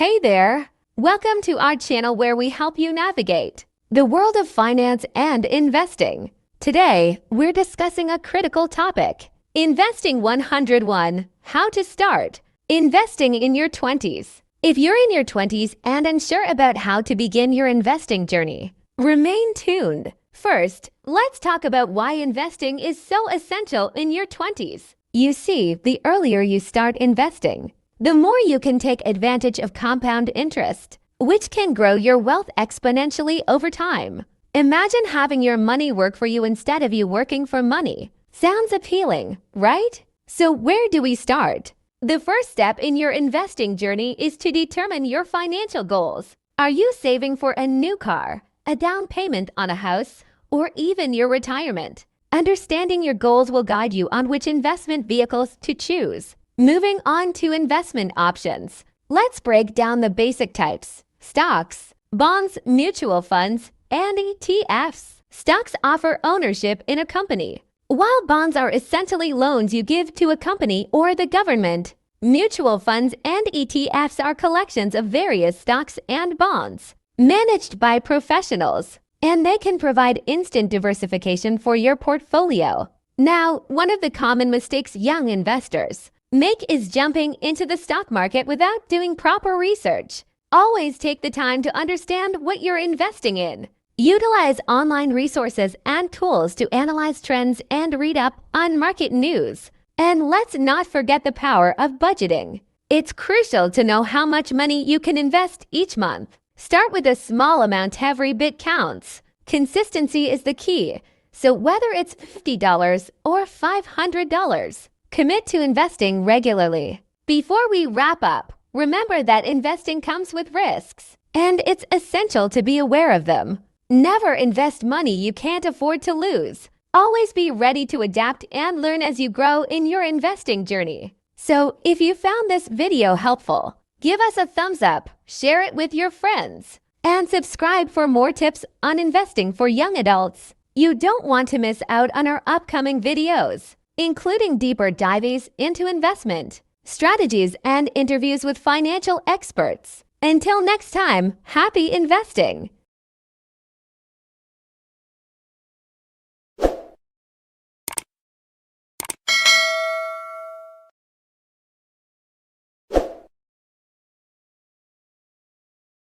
Hey there! Welcome to our channel where we help you navigate the world of finance and investing. Today, we're discussing a critical topic: Investing 101, How to Start Investing in Your 20s. If you're in your 20s and unsure about how to begin your investing journey, remain tuned. First, let's talk about why investing is so essential in your 20s. You see, the earlier you start investing, the more you can take advantage of compound interest, which can grow your wealth exponentially over time. Imagine having your money work for you instead of you working for money. Sounds appealing, right? So where do we start? The first step in your investing journey is to determine your financial goals. Are you saving for a new car, a down payment on a house, or even your retirement? Understanding your goals will guide you on which investment vehicles to choose. Moving on to investment options. Let's break down the basic types: stocks, bonds, mutual funds, and ETFs. Stocks offer ownership in a company, while bonds are essentially loans you give to a company or the government. Mutual funds and ETFs are collections of various stocks and bonds, managed by professionals, and they can provide instant diversification for your portfolio. Now, one of the common mistakes young investors make is jumping into the stock market without doing proper research. Always take the time to understand what you're investing in. Utilize online resources and tools to analyze trends and read up on market news. And let's not forget the power of budgeting. It's crucial to know how much money you can invest each month. Start with a small amount. Every bit counts. Consistency is the key. So whether it's $50 or $500, commit to investing regularly. Before we wrap up, remember that investing comes with risks, and it's essential to be aware of them. Never invest money you can't afford to lose. Always be ready to adapt and learn as you grow in your investing journey. So, if you found this video helpful, give us a thumbs up, share it with your friends, and subscribe for more tips on investing for young adults. You don't want to miss out on our upcoming videos, including deeper dives into investment strategies and interviews with financial experts. Until next time, happy investing!